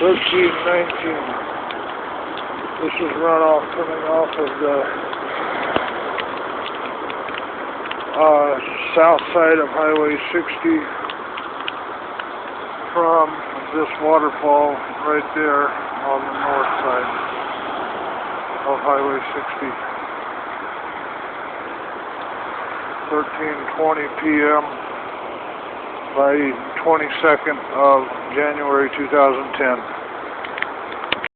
1319. This is runoff coming off of the south side of Highway 60 from this waterfall right there on the north side of Highway 60. 13:20 p.m. by 22nd of January 2010.